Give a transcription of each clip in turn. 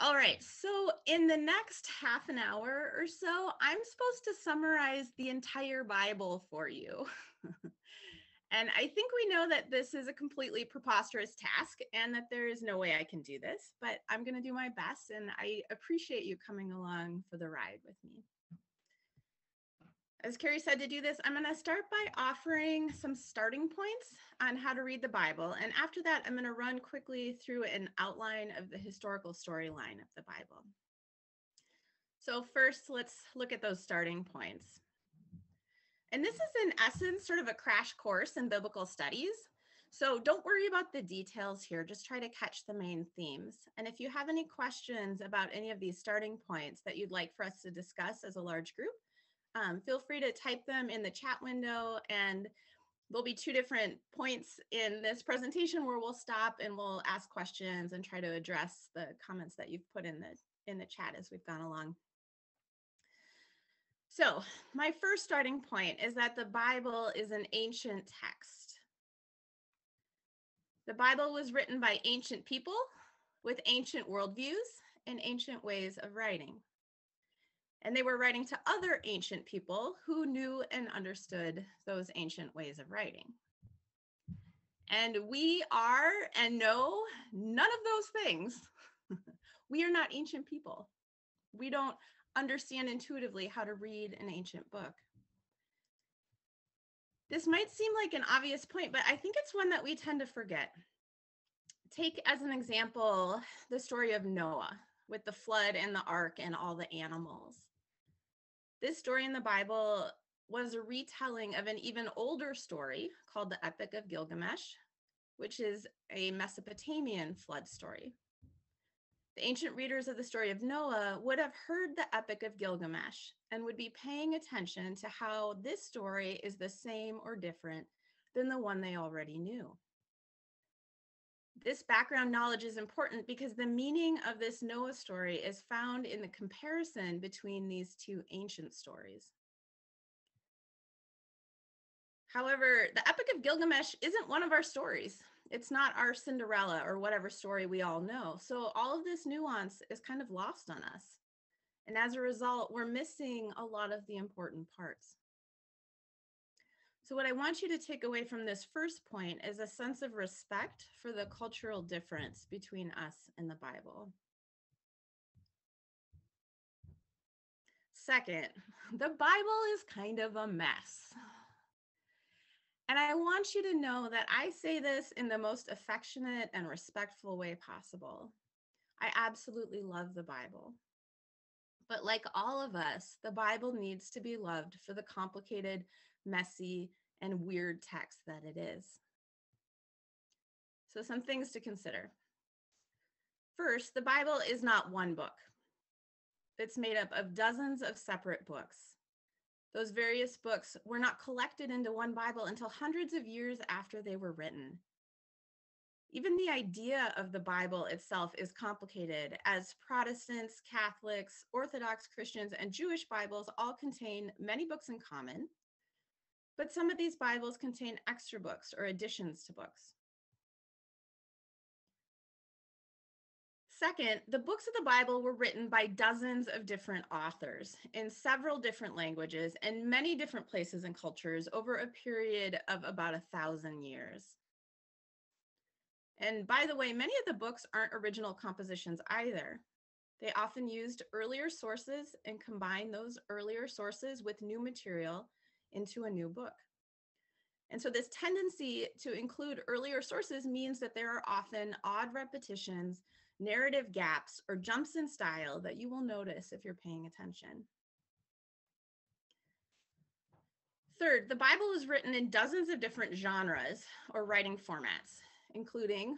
All right, so in the next half an hour or so, I'm supposed to summarize the entire Bible for you. And I think we know that this is a completely preposterous task and that there is no way I can do this, but I'm going to do my best. And I appreciate you coming along for the ride with me. As Carrie said, to do this, I'm going to start by offering some starting points on how to read the Bible. And after that, I'm going to run quickly through an outline of the historical storyline of the Bible. So first, let's look at those starting points. And this is in essence sort of a crash course in biblical studies. So don't worry about the details here, just try to catch the main themes. And if you have any questions about any of these starting points that you'd like for us to discuss as a large group, feel free to type them in the chat window, and there'll be two different points in this presentation where we'll stop and we'll ask questions and try to address the comments that you've put in the chat as we've gone along. So my first starting point is that the Bible is an ancient text. The Bible was written by ancient people with ancient worldviews and ancient ways of writing. And they were writing to other ancient people who knew and understood those ancient ways of writing. And we are and know none of those things. We are not ancient people. We don't understand intuitively how to read an ancient book. This might seem like an obvious point, but I think it's one that we tend to forget. Take as an example the story of Noah with the flood and the ark and all the animals. This story in the Bible was a retelling of an even older story called the Epic of Gilgamesh, which is a Mesopotamian flood story. The ancient readers of the story of Noah would have heard the Epic of Gilgamesh and would be paying attention to how this story is the same or different than the one they already knew. This background knowledge is important because the meaning of this Noah story is found in the comparison between these two ancient stories. However, the Epic of Gilgamesh isn't one of our stories. It's not our Cinderella or whatever story we all know. So all of this nuance is kind of lost on us. And as a result, we're missing a lot of the important parts. So what I want you to take away from this first point is a sense of respect for the cultural difference between us and the Bible. Second, the Bible is kind of a mess. And I want you to know that I say this in the most affectionate and respectful way possible. I absolutely love the Bible. But like all of us, the Bible needs to be loved for the complicated, messy, and weird text that it is. So some things to consider. First, the Bible is not one book. It's made up of dozens of separate books. Those various books were not collected into one Bible until hundreds of years after they were written. Even the idea of the Bible itself is complicated, as Protestants, Catholics, Orthodox Christians, and Jewish Bibles all contain many books in common, but some of these Bibles contain extra books or additions to books. Second, the books of the Bible were written by dozens of different authors in several different languages and many different places and cultures over a period of about 1,000 years. And by the way, many of the books aren't original compositions either. They often used earlier sources and combined those earlier sources with new material into a new book. And so this tendency to include earlier sources means that there are often odd repetitions, narrative gaps, or jumps in style that you will notice if you're paying attention. Third, the Bible is written in dozens of different genres or writing formats, including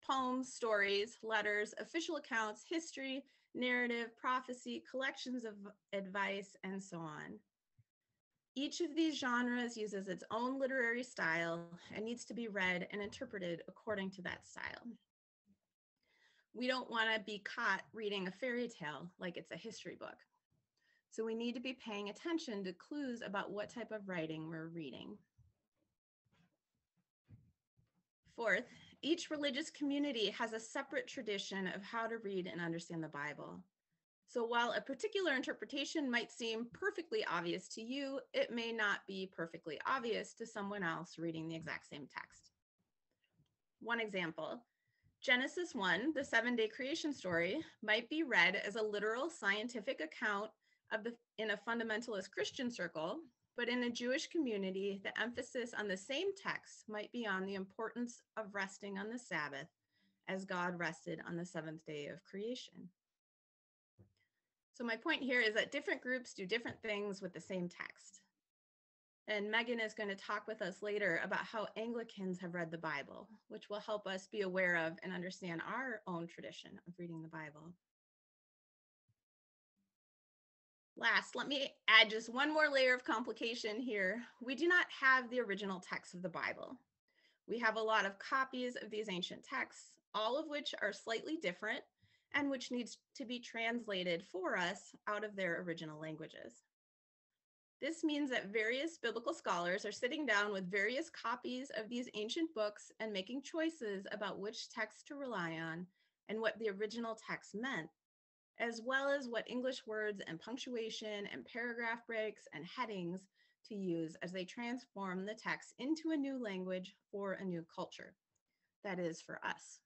poems, stories, letters, official accounts, history, narrative, prophecy, collections of advice, and so on. Each of these genres uses its own literary style and needs to be read and interpreted according to that style. We don't want to be caught reading a fairy tale like it's a history book. So we need to be paying attention to clues about what type of writing we're reading. Fourth, Each religious community has a separate tradition of how to read and understand the Bible. So while a particular interpretation might seem perfectly obvious to you, it may not be perfectly obvious to someone else reading the exact same text. One example, Genesis 1, the 7-day creation story, might be read as a literal scientific account in a fundamentalist Christian circle, but in a Jewish community, the emphasis on the same text might be on the importance of resting on the Sabbath, as God rested on the seventh day of creation. So my point here is that different groups do different things with the same text. And Megan is going to talk with us later about how Anglicans have read the Bible, which will help us be aware of and understand our own tradition of reading the Bible. Last, let me add just one more layer of complication here. We do not have the original text of the Bible. We have a lot of copies of these ancient texts, all of which are slightly different and which needs to be translated for us out of their original languages. This means that various biblical scholars are sitting down with various copies of these ancient books and making choices about which text to rely on and what the original text meant, as well as what English words and punctuation and paragraph breaks and headings to use as they transform the text into a new language for a new culture. That is, for us.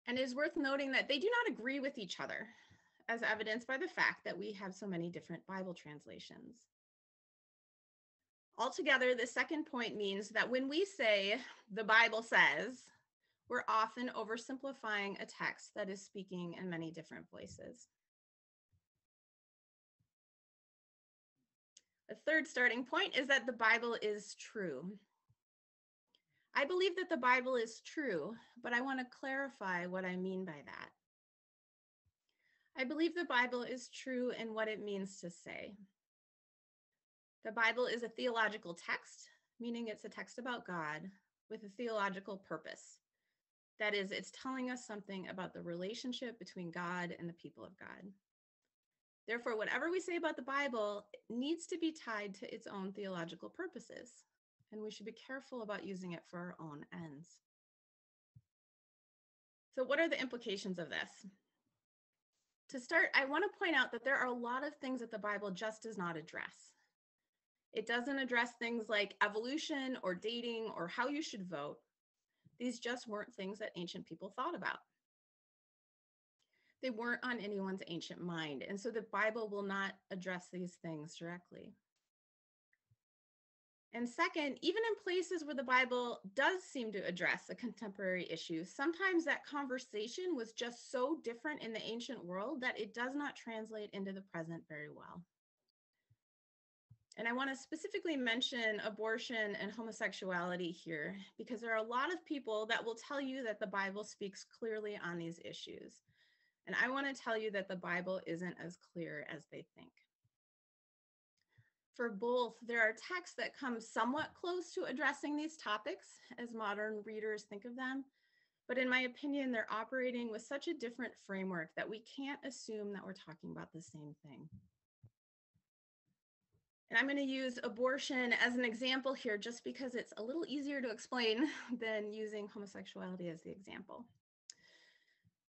And it is worth noting that they do not agree with each other, as evidenced by the fact that we have so many different Bible translations. Altogether, the second point means that when we say the Bible says, we're often oversimplifying a text that is speaking in many different voices. A third starting point is that the Bible is true. I believe that the Bible is true, but I want to clarify what I mean by that. I believe the Bible is true in what it means to say. The Bible is a theological text, meaning it's a text about God with a theological purpose. That is, it's telling us something about the relationship between God and the people of God. Therefore, whatever we say about the Bible needs to be tied to its own theological purposes, and we should be careful about using it for our own ends. So what are the implications of this? To start, I want to point out that there are a lot of things that the Bible just does not address. It doesn't address things like evolution or dating or how you should vote. These just weren't things that ancient people thought about. They weren't on anyone's ancient mind, and so the Bible will not address these things directly. And second, even in places where the Bible does seem to address a contemporary issue, sometimes that conversation was just so different in the ancient world that it does not translate into the present very well. And I want to specifically mention abortion and homosexuality here, because there are a lot of people that will tell you that the Bible speaks clearly on these issues. And I want to tell you that the Bible isn't as clear as they think. For both, there are texts that come somewhat close to addressing these topics as modern readers think of them. But in my opinion, they're operating with such a different framework that we can't assume that we're talking about the same thing. And I'm going to use abortion as an example here just because it's a little easier to explain than using homosexuality as the example.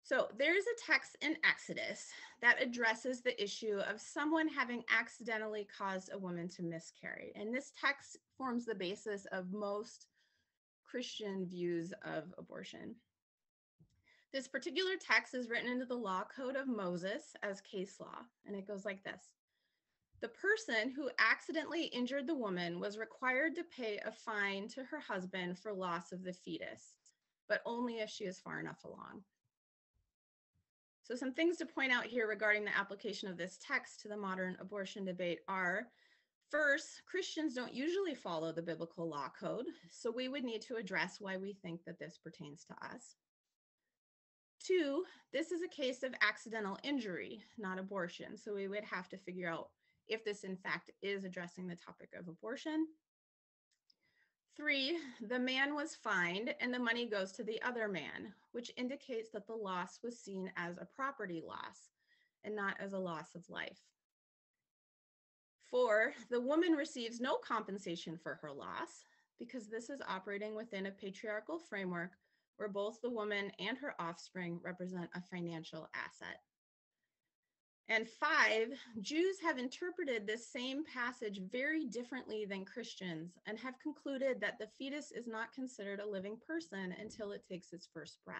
So there's a text in Exodus that addresses the issue of someone having accidentally caused a woman to miscarry. And this text forms the basis of most Christian views of abortion. This particular text is written into the law code of Moses as case law, and it goes like this. The person who accidentally injured the woman was required to pay a fine to her husband for loss of the fetus, but only if she is far enough along. So some things to point out here regarding the application of this text to the modern abortion debate are, first, Christians don't usually follow the biblical law code, so we would need to address why we think that this pertains to us. Two, this is a case of accidental injury, not abortion, so we would have to figure out if this in fact is addressing the topic of abortion. Three, the man was fined and the money goes to the other man, which indicates that the loss was seen as a property loss and not as a loss of life. Four, the woman receives no compensation for her loss because this is operating within a patriarchal framework where both the woman and her offspring represent a financial asset. And 5, Jews have interpreted this same passage very differently than Christians and have concluded that the fetus is not considered a living person until it takes its first breath.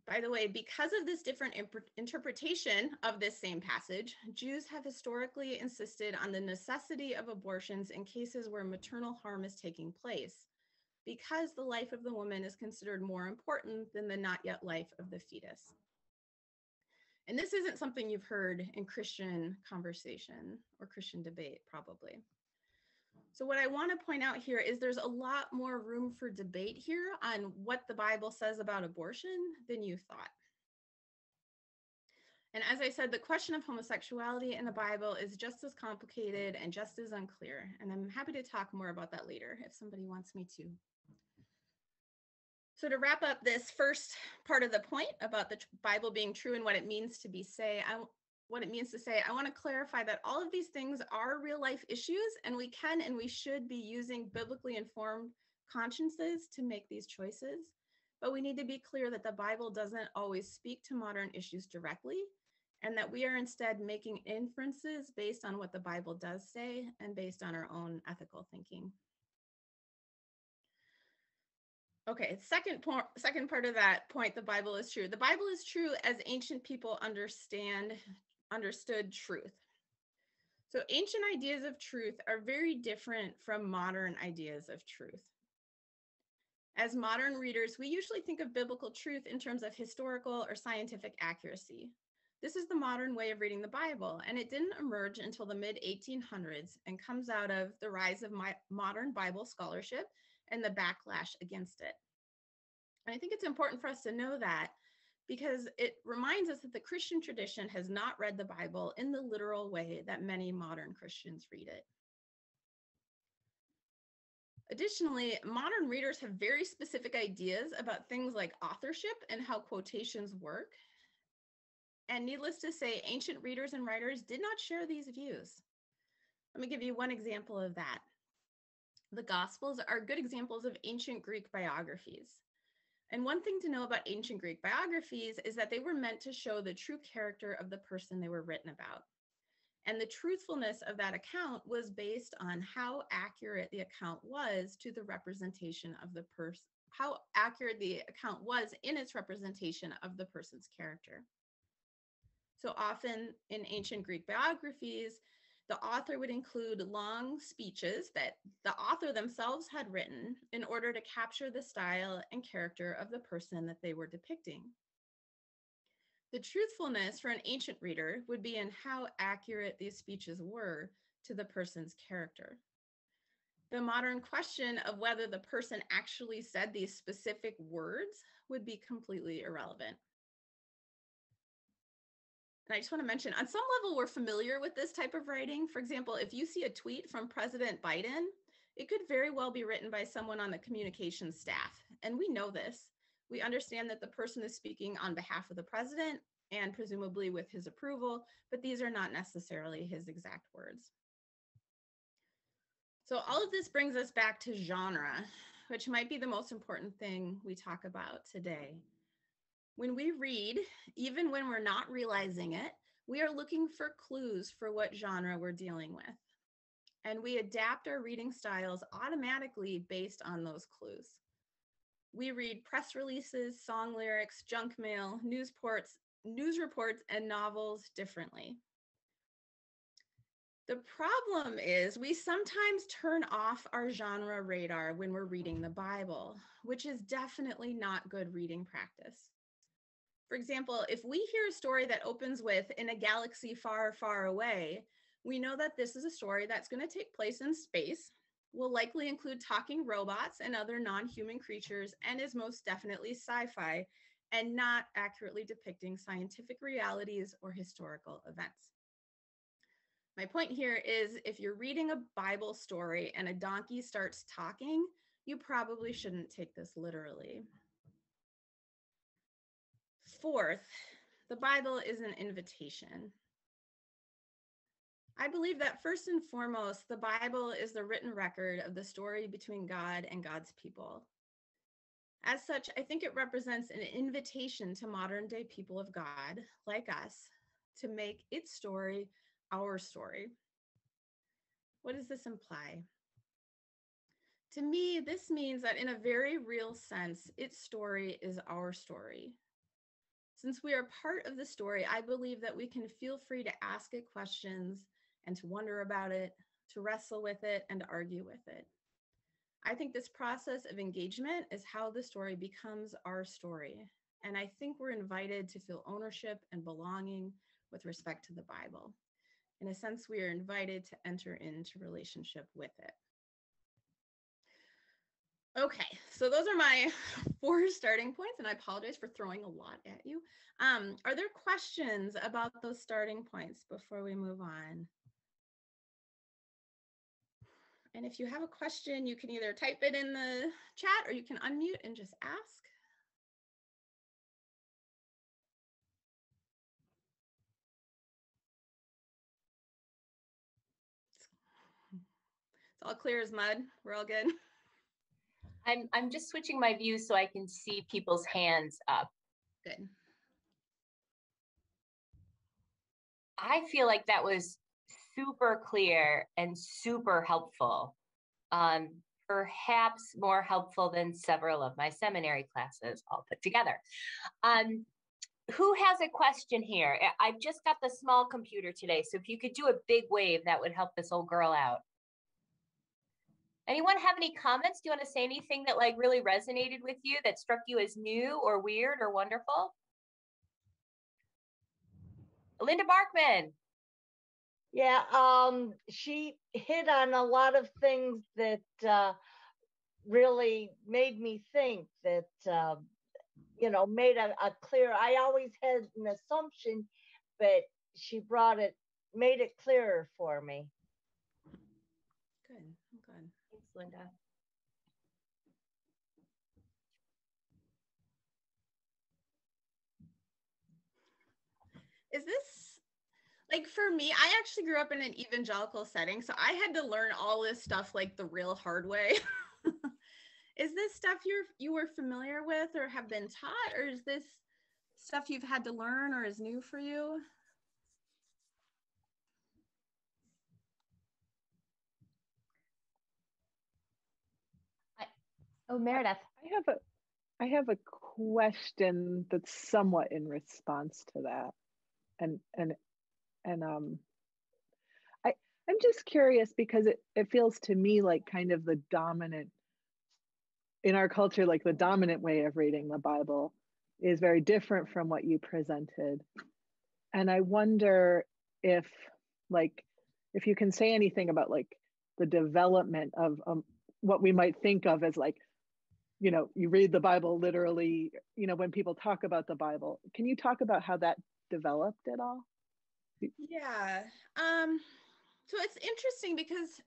By the way, because of this different interpretation of this same passage, Jews have historically insisted on the necessity of abortions in cases where maternal harm is taking place, because the life of the woman is considered more important than the not yet life of the fetus. And this isn't something you've heard in Christian conversation or Christian debate, probably. So what I want to point out here is there's a lot more room for debate here on what the Bible says about abortion than you thought. And as I said, the question of homosexuality in the Bible is just as complicated and just as unclear. And I'm happy to talk more about that later if somebody wants me to. So to wrap up this first part of the point about the Bible being true and what it means to I want to clarify that all of these things are real life issues, and we can and we should be using biblically informed consciences to make these choices. But we need to be clear that the Bible doesn't always speak to modern issues directly, and that we are instead making inferences based on what the Bible does say and based on our own ethical thinking. Okay, second part of that point, the Bible is true. The Bible is true as ancient people understood truth. So ancient ideas of truth are very different from modern ideas of truth. As modern readers, we usually think of biblical truth in terms of historical or scientific accuracy. This is the modern way of reading the Bible, and it didn't emerge until the mid-1800s and comes out of the rise of modern Bible scholarship and the backlash against it. And I think it's important for us to know that because it reminds us that the Christian tradition has not read the Bible in the literal way that many modern Christians read it. Additionally, modern readers have very specific ideas about things like authorship and how quotations work. And needless to say, ancient readers and writers did not share these views. Let me give you one example of that. The Gospels are good examples of ancient Greek biographies. And one thing to know about ancient Greek biographies is that they were meant to show the true character of the person they were written about. And the truthfulness of that account was based on how accurate the account was to the representation of the person, how accurate the account was in its representation of the person's character. So often in ancient Greek biographies, the author would include long speeches that the author themselves had written in order to capture the style and character of the person that they were depicting. The truthfulness for an ancient reader would be in how accurate these speeches were to the person's character. The modern question of whether the person actually said these specific words would be completely irrelevant. And I just want to mention, on some level, we're familiar with this type of writing. For example, if you see a tweet from President Biden, it could very well be written by someone on the communications staff. And we know this. We understand that the person is speaking on behalf of the president and presumably with his approval, but these are not necessarily his exact words. So all of this brings us back to genre, which might be the most important thing we talk about today. When we read, even when we're not realizing it, we are looking for clues for what genre we're dealing with. And we adapt our reading styles automatically based on those clues. We read press releases, song lyrics, junk mail, news reports, and novels differently. The problem is we sometimes turn off our genre radar when we're reading the Bible, which is definitely not good reading practice. For example, if we hear a story that opens with "in a galaxy far, far away," we know that this is a story that's going to take place in space, will likely include talking robots and other non-human creatures, and is most definitely sci-fi and not accurately depicting scientific realities or historical events. My point here is if you're reading a Bible story and a donkey starts talking, you probably shouldn't take this literally. Fourth, the Bible is an invitation. I believe that first and foremost, the Bible is the written record of the story between God and God's people. As such, I think it represents an invitation to modern day people of God, like us, to make its story our story. What does this imply? To me, this means that in a very real sense, its story is our story. Since we are part of the story, I believe that we can feel free to ask it questions and to wonder about it, to wrestle with it, and to argue with it. I think this process of engagement is how the story becomes our story. And I think we're invited to feel ownership and belonging with respect to the Bible. In a sense, we are invited to enter into relationship with it. Okay, so those are my 4 starting points, and I apologize for throwing a lot at you. Are there questions about those starting points before we move on? And if you have a question, you can either type it in the chat or you can unmute and just ask. It's all clear as mud. We're all good. I'm just switching my view so I can see people's hands up. Good. I feel like that was super clear and super helpful. Perhaps more helpful than several of my seminary classes all put together. Who has a question here? I've just got the small computer today, so if you could do a big wave, that would help this old girl out. Anyone have any comments? Do you want to say anything that like really resonated with you, that struck you as new or weird or wonderful? Linda Barkman. Yeah, she hit on a lot of things that really made me think, that, made a clear, I always had an assumption, but she made it clearer for me. Good, good. Thanks, Linda. Is this, like for me, I actually grew up in an evangelical setting, so I had to learn all this stuff like the real hard way. Is this stuff you were familiar with or have been taught, or is this stuff you've had to learn or is new for you? Meredith. I have a question that's somewhat in response to that. I'm just curious because it feels to me like kind of the dominant, in our culture, like the dominant way of reading the Bible is very different from what you presented. And I wonder if you can say anything about like the development of what we might think of as like, you read the Bible literally, when people talk about the Bible. Can you talk about how that developed at all? Yeah. So it's interesting because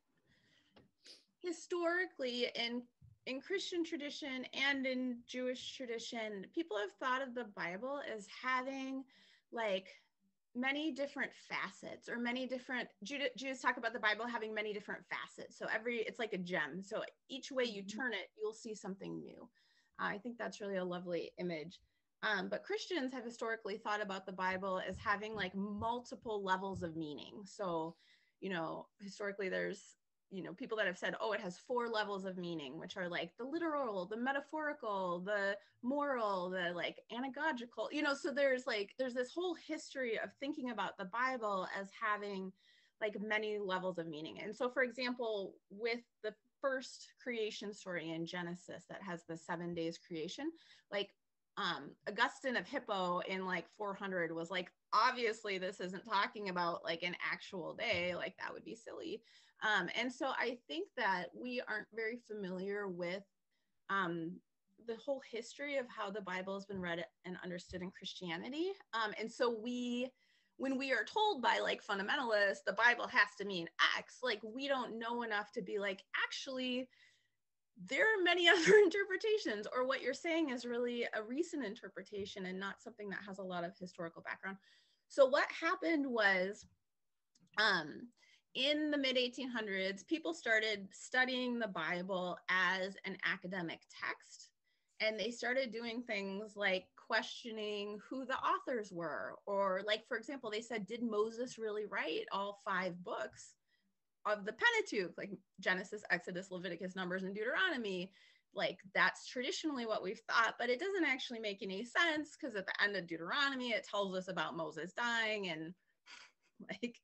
historically in Christian tradition and in Jewish tradition, people have thought of the Bible as having like many different facets, or many different, Jews talk about the Bible having many different facets. So it's like a gem. So each way you turn it, you'll see something new. I think that's really a lovely image. But Christians have historically thought about the Bible as having like multiple levels of meaning. So, historically there's, people that have said, oh, it has 4 levels of meaning, which are like the literal, the metaphorical, the moral, the like anagogical, so there's this whole history of thinking about the Bible as having like many levels of meaning. And so, for example, with the first creation story in Genesis that has the 7 days creation, like Augustine of Hippo in like 400 was like, obviously this isn't talking about like an actual day, like that would be silly. And so I think that we aren't very familiar with the whole history of how the Bible has been read and understood in Christianity. And so when we are told by like fundamentalists, the Bible has to mean X, like we don't know enough to be like, actually, there are many other interpretations, or what you're saying is really a recent interpretation and not something that has a lot of historical background. So what happened was, In the mid 1800s, people started studying the Bible as an academic text, and they started doing things like questioning who the authors were, or like, for example, they said, did Moses really write all 5 books of the Pentateuch, like Genesis, Exodus, Leviticus, Numbers, and Deuteronomy? Like, that's traditionally what we've thought, but it doesn't actually make any sense, because at the end of Deuteronomy, it tells us about Moses dying, and like,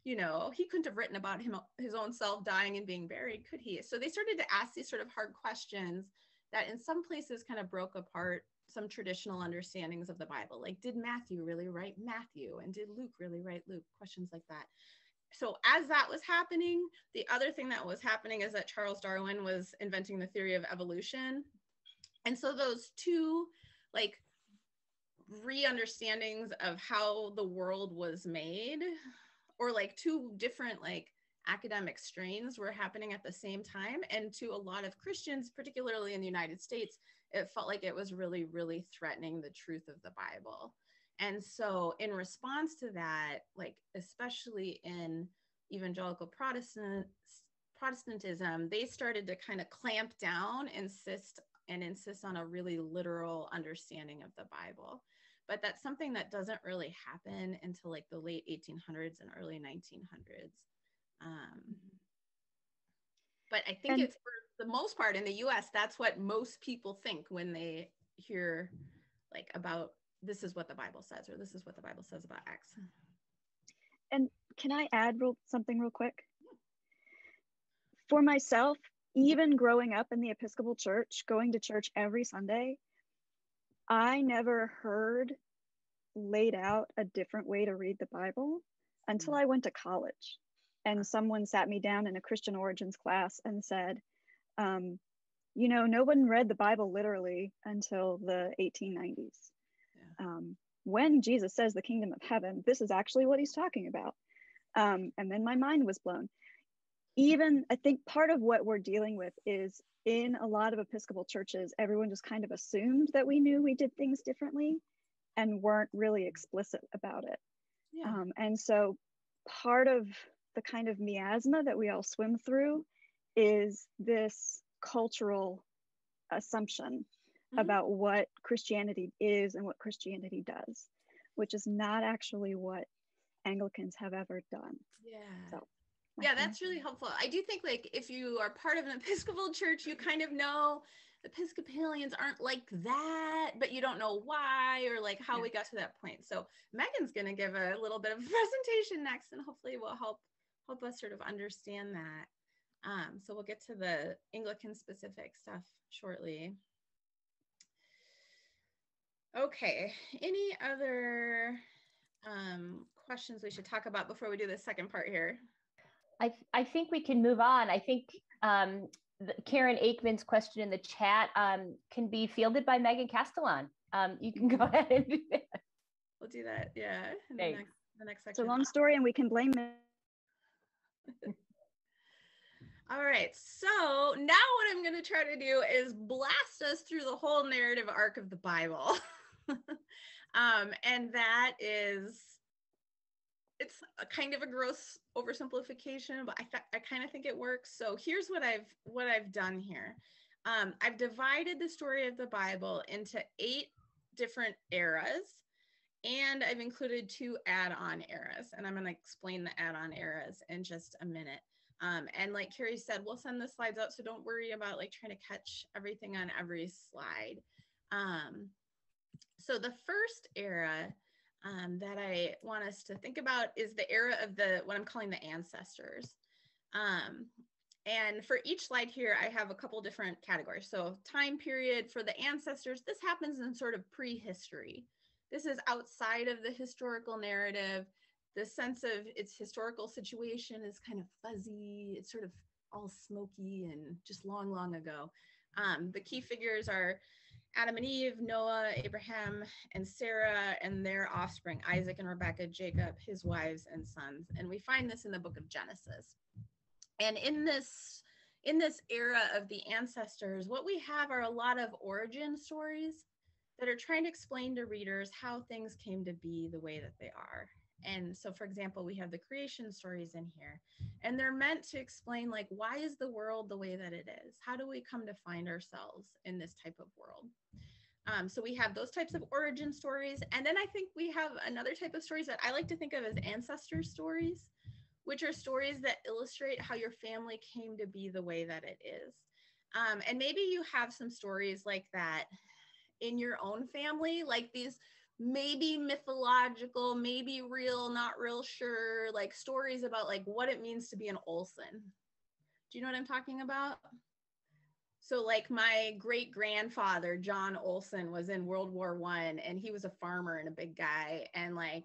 you know, he couldn't have written about his own self dying and being buried, could he? So they started to ask these sort of hard questions that in some places kind of broke apart some traditional understandings of the Bible. Like, did Matthew really write Matthew? And did Luke really write Luke? Questions like that. So as that was happening, the other thing that was happening is that Charles Darwin was inventing the theory of evolution. And so those two, like, re-understandings of how the world was made, or like two different like academic strains, were happening at the same time. And to a lot of Christians, particularly in the United States, it felt like it was really, really threatening the truth of the Bible. And so in response to that, like, especially in evangelical Protestantism, they started to kind of clamp down, insist on a really literal understanding of the Bible. But that's something that doesn't really happen until like the late 1800s and early 1900s. But I think it's, for the most part in the US, that's what most people think when they hear like about, this is what the Bible says, or this is what the Bible says about X. And can I add something real quick? For myself, even growing up in the Episcopal Church, going to church every Sunday, I never heard laid out a different way to read the Bible until I went to college. And someone sat me down in a Christian origins class and said, you know, no one read the Bible literally until the 1890s. Yeah. When Jesus says the kingdom of heaven, this is actually what he's talking about. And then my mind was blown. Even, I think part of what we're dealing with is, in a lot of Episcopal churches, everyone just kind of assumed that we knew we did things differently and weren't really explicit about it. Yeah. And so part of the kind of miasma that we all swim through is this cultural assumption about what Christianity is and what Christianity does, which is not actually what Anglicans have ever done. Yeah. So, yeah, that's really helpful. I do think, like, if you are part of an Episcopal church, you kind of know Episcopalians aren't like that, but you don't know why, or like how we got to that point. So Megan's going to give a little bit of a presentation next, and hopefully will help us sort of understand that. So we'll get to the Anglican specific stuff shortly. Okay, any other questions we should talk about before we do the second part here? I think we can move on. I think Karen Aikman's question in the chat can be fielded by Megan Castellan. You can go ahead and do that. We'll do that, yeah, in the next section. It's a long story and we can blame it. All right, so now what I'm going to try to do is blast us through the whole narrative arc of the Bible. And that is, it's a kind of a gross oversimplification, but I kind of think it works. So here's what I've done here. I've divided the story of the Bible into 8 different eras, and I've included 2 add-on eras, and I'm going to explain the add-on eras in just a minute. And like Carrie said, we'll send the slides out, so don't worry about like trying to catch everything on every slide. So the first era that I want us to think about is the era of what I'm calling the ancestors. And for each slide here, I have a couple different categories. So time period for the ancestors, this happens in sort of prehistory. This is outside of the historical narrative. The sense of its historical situation is kind of fuzzy. It's sort of all smoky and just long, long ago. The key figures are Adam and Eve, Noah, Abraham, and Sarah, and their offspring, Isaac and Rebekah, Jacob, his wives and sons. And we find this in the book of Genesis. And in this era of the ancestors, what we have are a lot of origin stories that are trying to explain to readers how things came to be the way that they are. And so, for example, we have the creation stories in here, and they're meant to explain, like, why is the world the way that it is? How do we come to find ourselves in this type of world? So we have those types of origin stories. And then I think we have another type of stories that I like to think of as ancestor stories, which are stories that illustrate how your family came to be the way that it is. And maybe you have some stories like that in your own family, like these maybe mythological, maybe real, not real sure, like stories about like what it means to be an Olson. Do you know what I'm talking about? So like my great grandfather, John Olson, was in World War I, and he was a farmer and a big guy. And like,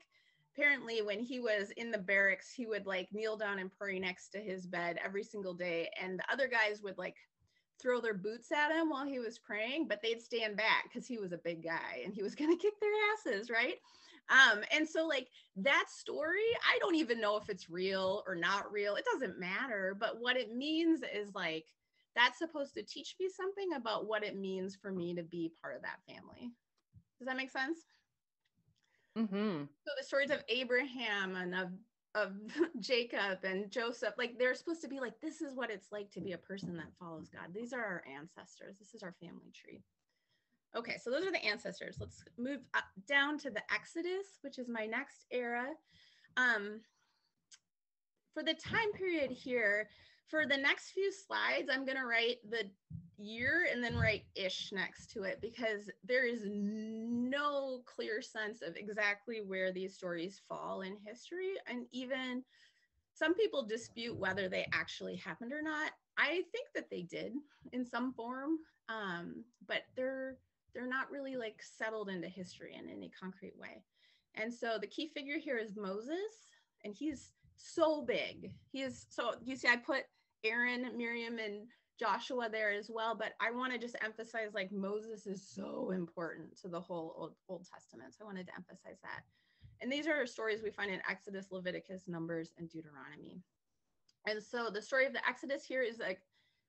apparently when he was in the barracks, he would like kneel down and pray next to his bed every single day. And the other guys would like throw their boots at him while he was praying, but they'd stand back because he was a big guy and he was going to kick their asses, right? And so like that story, I don't even know if it's real or not real. It doesn't matter. But what it means is like, that's supposed to teach me something about what it means for me to be part of that family. Does that make sense? Mm-hmm. So the stories of Abraham and of Jacob and Joseph, like they're supposed to be like, this is what it's like to be a person that follows God. These are our ancestors. This is our family tree. Okay, so those are the ancestors. Let's move up, down to the Exodus, which is my next era. For the time period here, for the next few slides, I'm going to write the year and then write ish next to it, because there is no clear sense of exactly where these stories fall in history. And even some people dispute whether they actually happened or not. I think that they did in some form, but they're not really like settled into history in any concrete way. And so the key figure here is Moses, and he's so big. He is, so you see I put Aaron, Miriam, and Joshua there as well, but I want to just emphasize like Moses is so important to the whole Old Testament. So I wanted to emphasize that. And these are stories we find in Exodus, Leviticus, Numbers, and Deuteronomy. And so the story of the Exodus here is like,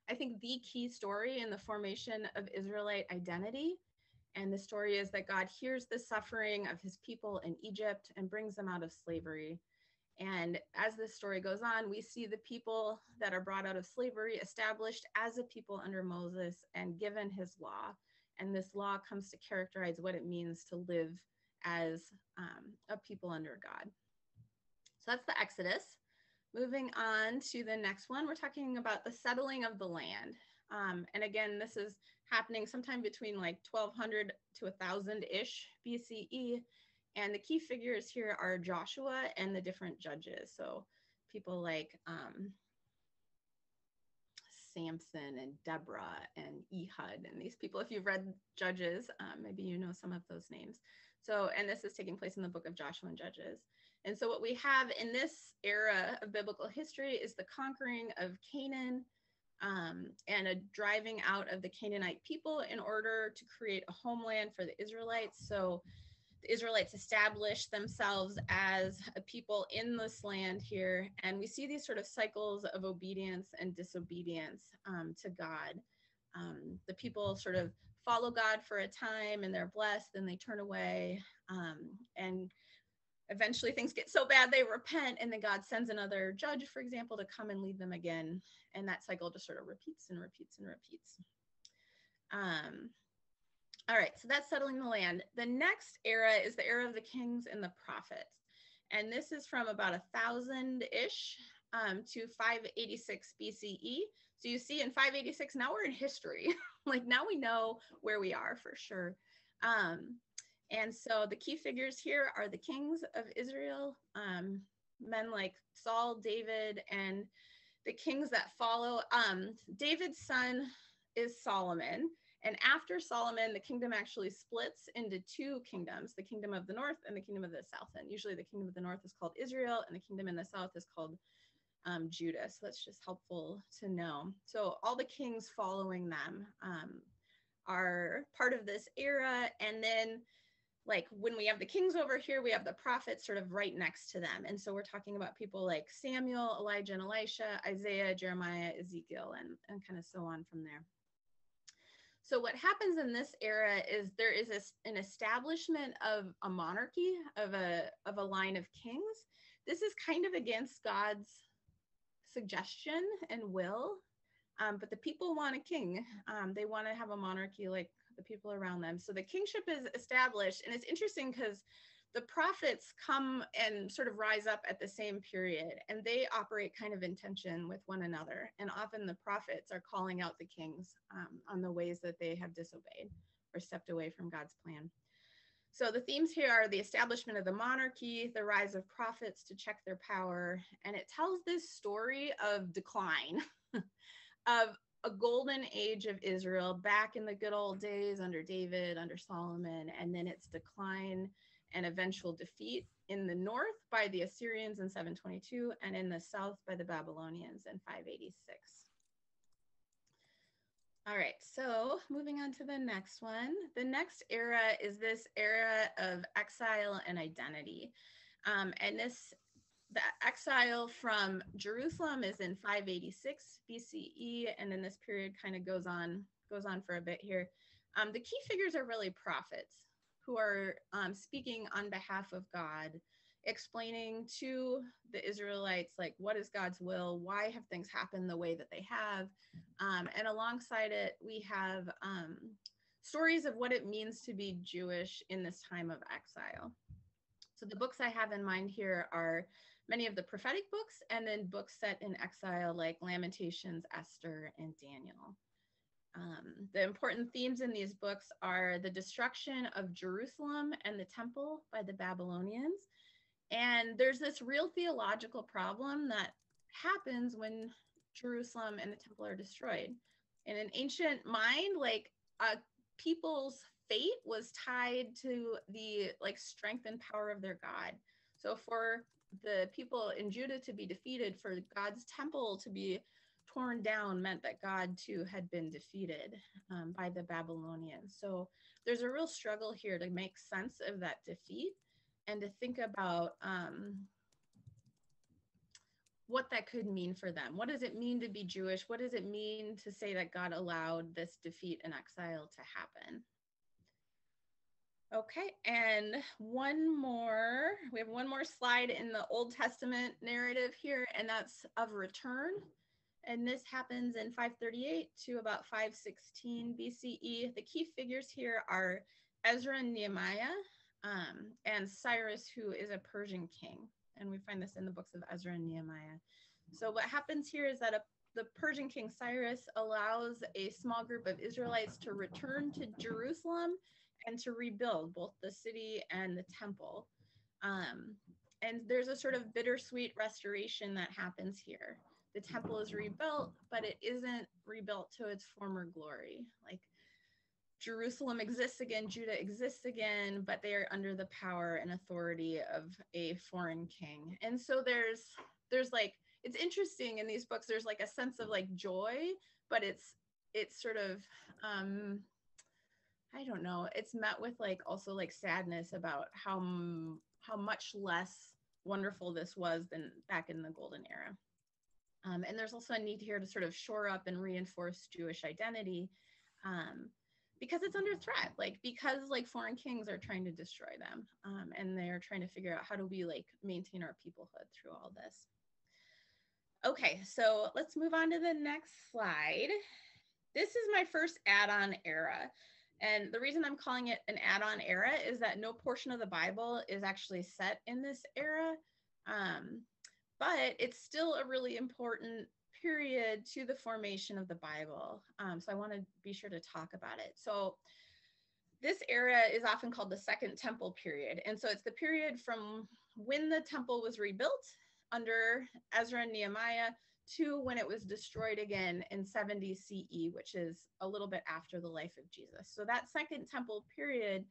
I think the key story in the formation of Israelite identity. And the story is that God hears the suffering of his people in Egypt and brings them out of slavery. And as this story goes on, we see the people that are brought out of slavery established as a people under Moses and given his law. And this law comes to characterize what it means to live as a people under God. So that's the Exodus. Moving on to the next one, we're talking about the settling of the land. And again, this is happening sometime between like 1200 to 1000-ish BCE. And the key figures here are Joshua and the different judges. So people like Samson and Deborah and Ehud and these people. If you've read Judges, maybe you know some of those names. So, and this is taking place in the book of Joshua and Judges. And so what we have in this era of biblical history is the conquering of Canaan and a driving out of the Canaanite people in order to create a homeland for the Israelites. So the Israelites established themselves as a people in this land here. And we see these sort of cycles of obedience and disobedience to God. The people sort of follow God for a time and they're blessed, and they turn away. And eventually things get so bad they repent, and then God sends another judge, for example, to come and lead them again. And that cycle just sort of repeats and repeats and repeats. All right, so that's settling the land. The next era is the era of the kings and the prophets. And this is from about 1000-ish to 586 BCE. So you see in 586, now we're in history. Like now we know where we are for sure. And so the key figures here are the kings of Israel, men like Saul, David, and the kings that follow. David's son is Solomon. And after Solomon, the kingdom actually splits into two kingdoms, the kingdom of the north and the kingdom of the south. And usually the kingdom of the north is called Israel, and the kingdom in the south is called Judah. So that's just helpful to know. So all the kings following them are part of this era. And then like when we have the kings over here, we have the prophets sort of right next to them. And so we're talking about people like Samuel, Elijah and Elisha, Isaiah, Jeremiah, Ezekiel, and kind of so on from there. So what happens in this era is there is an establishment of a monarchy, of a line of kings. This is kind of against God's suggestion and will, but the people want a king. They want to have a monarchy like the people around them. So the kingship is established, and it's interesting because the prophets come and sort of rise up at the same period, and they operate kind of in tension with one another. And often the prophets are calling out the kings on the ways that they have disobeyed or stepped away from God's plan. So the themes here are the establishment of the monarchy, the rise of prophets to check their power, and it tells this story of decline of a golden age of Israel back in the good old days under David, under Solomon, and then its decline and eventual defeat in the north by the Assyrians in 722 and in the south by the Babylonians in 586. All right, so moving on to the next one. The next era is this era of exile and identity. And the exile from Jerusalem is in 586 BCE, and then this period kind of goes on for a bit here. The key figures are really prophets who are speaking on behalf of God, explaining to the Israelites, like, what is God's will? Why have things happened the way that they have? And alongside it, we have stories of what it means to be Jewish in this time of exile. So the books I have in mind here are many of the prophetic books, and then books set in exile like Lamentations, Esther, and Daniel. The important themes in these books are the destruction of Jerusalem and the temple by the Babylonians. And there's this real theological problem that happens when Jerusalem and the temple are destroyed. In an ancient mind, like a people's fate was tied to the strength and power of their God. So for the people in Judah to be defeated, for God's temple to be torn down, meant that God too had been defeated by the Babylonians. So there's a real struggle here to make sense of that defeat and to think about what that could mean for them. What does it mean to be Jewish? What does it mean to say that God allowed this defeat and exile to happen? Okay, and we have one more slide in the Old Testament narrative here, and that's of return. And this happens in 538 to about 516 BCE. The key figures here are Ezra and Nehemiah, and Cyrus, who is a Persian king. And we find this in the books of Ezra and Nehemiah. So what happens here is that the Persian king Cyrus allows a small group of Israelites to return to Jerusalem and to rebuild both the city and the temple. And there's a sort of bittersweet restoration that happens here. The temple is rebuilt, but it isn't rebuilt to its former glory. Like, Jerusalem exists again, Judah exists again, but they are under the power and authority of a foreign king. And so there's like, it's interesting in these books, there's like a sense of like joy, but it's sort of, I don't know, it's met with like also like sadness about how much less wonderful this was than back in the golden era. And there's also a need here to sort of shore up and reinforce Jewish identity, because it's under threat, because foreign kings are trying to destroy them, and they're trying to figure out how do we maintain our peoplehood through all this. Okay, so let's move on to the next slide. This is my first add-on era. And the reason I'm calling it an add-on era is that no portion of the Bible is actually set in this era. But it's still a really important period to the formation of the Bible. So I want to be sure to talk about it. So this era is often called the Second Temple period. And so it's the period from when the temple was rebuilt under Ezra and Nehemiah to when it was destroyed again in 70 CE, which is a little bit after the life of Jesus. So that Second Temple period,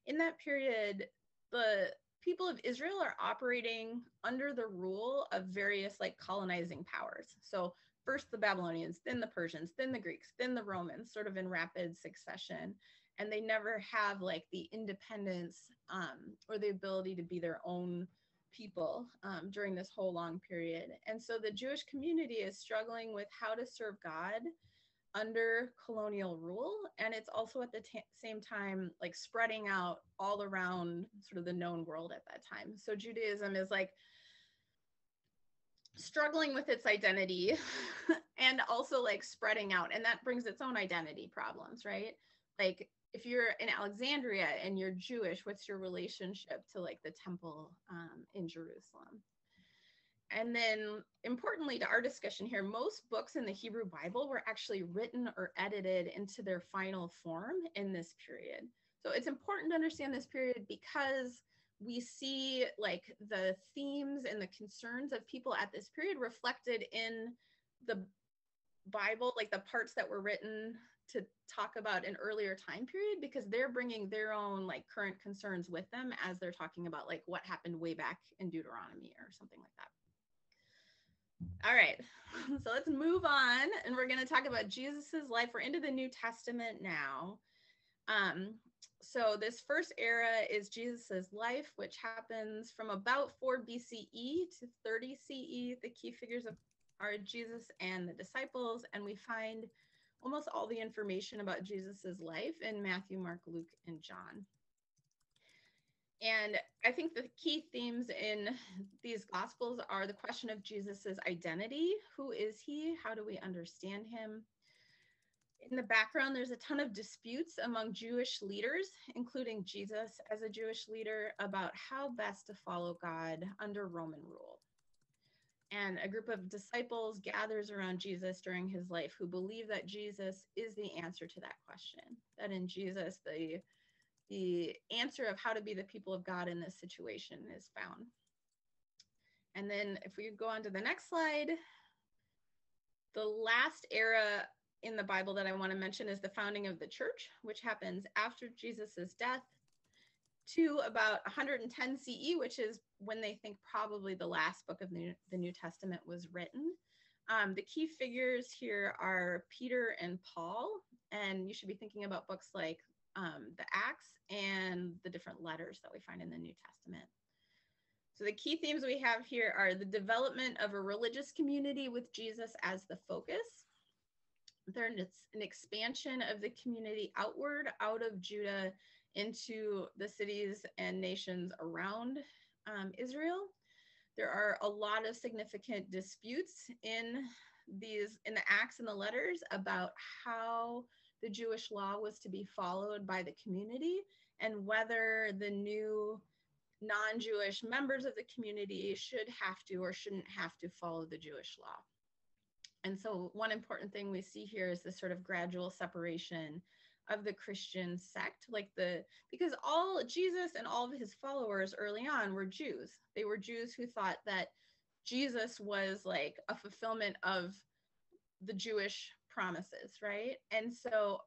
in that period, the people of Israel are operating under the rule of various colonizing powers. So first the Babylonians, then the Persians, then the Greeks, then the Romans, sort of in rapid succession. And they never have the independence or the ability to be their own people during this whole long period. And so the Jewish community is struggling with how to serve God under colonial rule, and it's also at the same time like spreading out all around sort of the known world at that time. So Judaism is like struggling with its identity and also like spreading out, and that brings its own identity problems, right? Like if you're in Alexandria and you're Jewish, what's your relationship to like the temple in Jerusalem? And then importantly to our discussion here, most books in the Hebrew Bible were actually written or edited into their final form in this period. So it's important to understand this period because we see like the themes and the concerns of people at this period reflected in the Bible, like the parts that were written to talk about an earlier time period, because they're bringing their own like current concerns with them as they're talking about like what happened way back in Deuteronomy or something like that. All right, so let's move on, and we're going to talk about Jesus's life. We're into the New Testament now. So this first era is Jesus's life, which happens from about 4 BCE to 30 CE. The key figures are Jesus and the disciples, and we find almost all the information about Jesus's life in Matthew, Mark, Luke, and John. And I think the key themes in these Gospels are the question of Jesus's identity. Who is he? How do we understand him? In the background, there's a ton of disputes among Jewish leaders, including Jesus as a Jewish leader, about how best to follow God under Roman rule. And a group of disciples gathers around Jesus during his life who believe that Jesus is the answer to that question, that in Jesus, the answer of how to be the people of God in this situation is found. And then if we go on to the next slide, the last era in the Bible that I want to mention is the founding of the church, which happens after Jesus's death to about 110 CE, which is when they think probably the last book of the New Testament was written. The key figures here are Peter and Paul, and you should be thinking about books like the Acts and the different letters that we find in the New Testament. So the key themes we have here are the development of a religious community with Jesus as the focus. There's an expansion of the community outward out of Judah into the cities and nations around Israel. There are a lot of significant disputes in the Acts and the letters about how the Jewish law was to be followed by the community and whether the new non-Jewish members of the community should have to or shouldn't have to follow the Jewish law. And so one important thing we see here is this sort of gradual separation of the Christian sect, because all Jesus and all of his followers early on were Jews. They were Jews who thought that Jesus was like a fulfillment of the Jewish promises, right? And so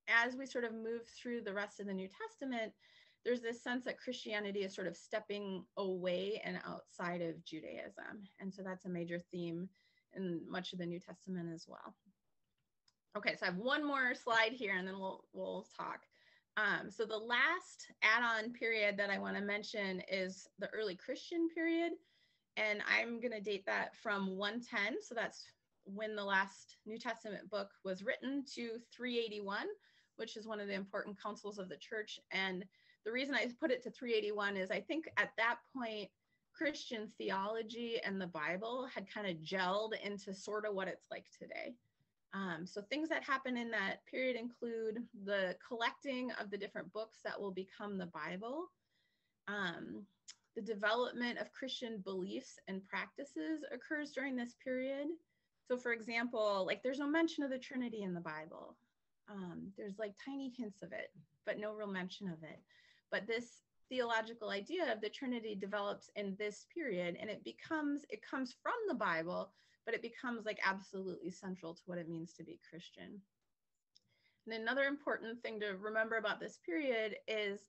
as we sort of move through the rest of the New Testament, there's this sense that Christianity is sort of stepping away and outside of Judaism. And so that's a major theme in much of the New Testament as well. Okay, so I have one more slide here and then we'll talk. So the last add-on period that I want to mention is the early Christian period. And I'm going to date that from 110. So that's when the last New Testament book was written, to 381, which is one of the important councils of the church. And the reason I put it to 381 is I think at that point, Christian theology and the Bible had kind of gelled into sort of what it's like today. So things that happen in that period include the collecting of the different books that will become the Bible, the development of Christian beliefs and practices occurs during this period. So for example, like there's no mention of the Trinity in the Bible. There's like tiny hints of it, but no real mention of it. But this theological idea of the Trinity develops in this period, and it comes from the Bible, but it becomes like absolutely central to what it means to be Christian. And another important thing to remember about this period is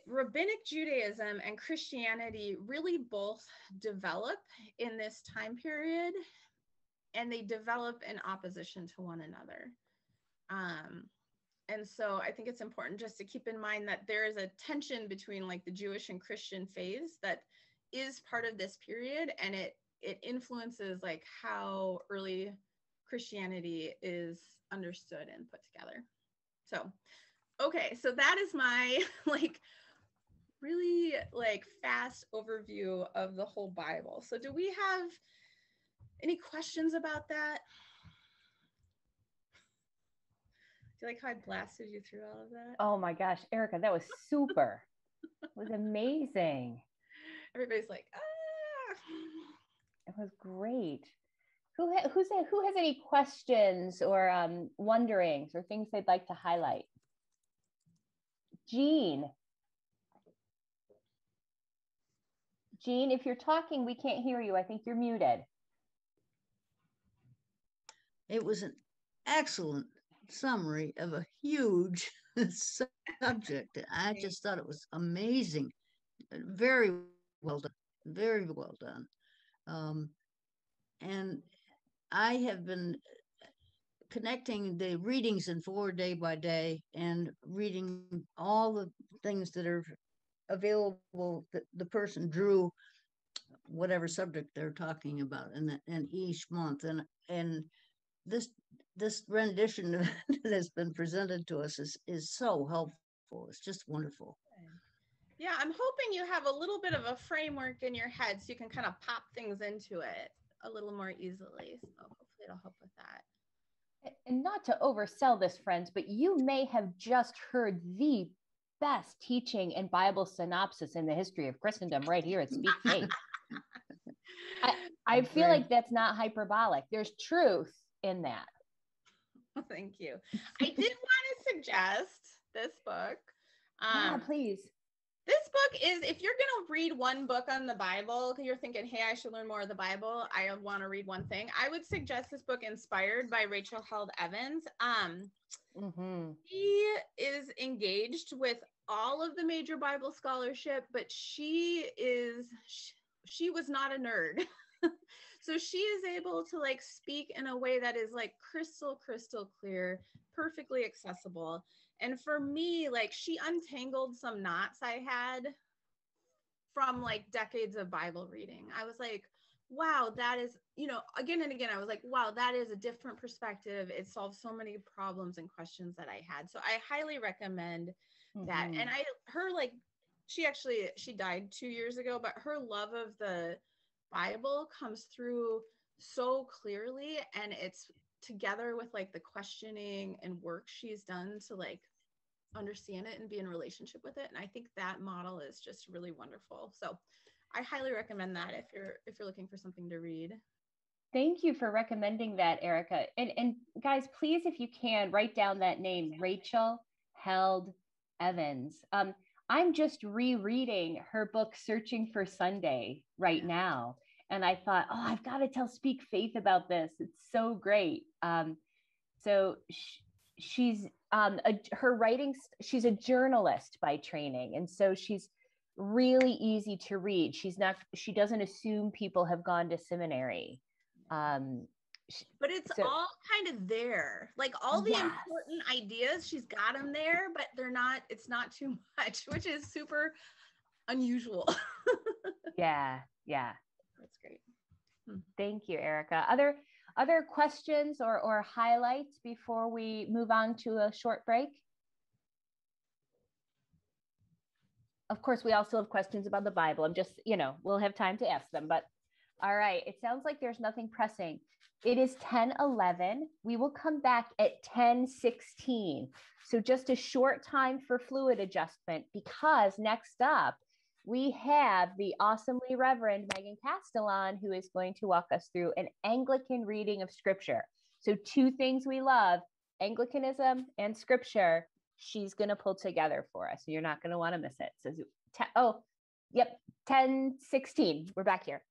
Rabbinic Judaism and Christianity really both develop in this time period, and they develop in opposition to one another. And so I think it's important just to keep in mind that there is a tension between like the Jewish and Christian phase that is part of this period, and it influences like how early Christianity is understood and put together. So, okay, so that is my like really like fast overview of the whole Bible. So do we have any questions about that? Do you like how I blasted you through all of that? Oh my gosh, Erica, that was super. It was amazing. Everybody's like, ah. It was great. Who has any questions or wonderings or things they'd like to highlight? Jean, if you're talking, we can't hear you. I think you're muted. It was an excellent summary of a huge subject. I just thought it was amazing. Very well done. Very well done. And I have been connecting the readings in 4 day by day and reading all the things that are available that the person drew, whatever subject they're talking about, and each month. And this rendition that has been presented to us is so helpful. It's just wonderful. Yeah, I'm hoping you have a little bit of a framework in your head so you can kind of pop things into it a little more easily. So hopefully it'll help with that. And not to oversell this, friends, but you may have just heard the best teaching and Bible synopsis in the history of Christendom right here at Speak Faith. I feel like that's not hyperbolic. There's truth in that. Thank you. I did want to suggest this book. Yeah, please. This book is, if you're going to read one book on the Bible, you're thinking, hey, I should learn more of the Bible, I want to read one thing, I would suggest this book, Inspired by Rachel Held Evans. She is engaged with all of the major Bible scholarship, but she was not a nerd. So she is able to like speak in a way that is like crystal clear, perfectly accessible. And for me, like she untangled some knots I had from like decades of Bible reading. I was like, wow, that is, again and again, I was like, wow, that is a different perspective. It solves so many problems and questions that I had. So I highly recommend that. And she died 2 years ago, but her love of the Bible comes through so clearly, and it's together with like the questioning and work she's done to like understand it and be in relationship with it. And I think that model is just really wonderful. So I highly recommend that if you're looking for something to read. Thank you for recommending that, Erica. And guys, please, if you can, write down that name, Rachel Held Evans. I'm just rereading her book, Searching for Sunday, right now. And I thought, oh, I've got to tell Speak Faith about this. It's so great. So she's her writing, she's a journalist by training. And so she's really easy to read. She doesn't assume people have gone to seminary. But it's all kind of there, like all the important ideas, she's got them there, but it's not too much, which is super unusual. Yeah. That's great. Thank you, Erica. Other questions or highlights before we move on to a short break? Of course, we also have questions about the Bible. I'm just, we'll have time to ask them, but all right. It sounds like there's nothing pressing. It is 10:11. We will come back at 10:16. So just a short time for fluid adjustment, because next up, we have the awesomely Reverend Megan Castellan, who is going to walk us through an Anglican reading of Scripture. So 2 things we love, Anglicanism and Scripture, she's going to pull together for us. So you're not going to want to miss it. So 10:16. We're back here.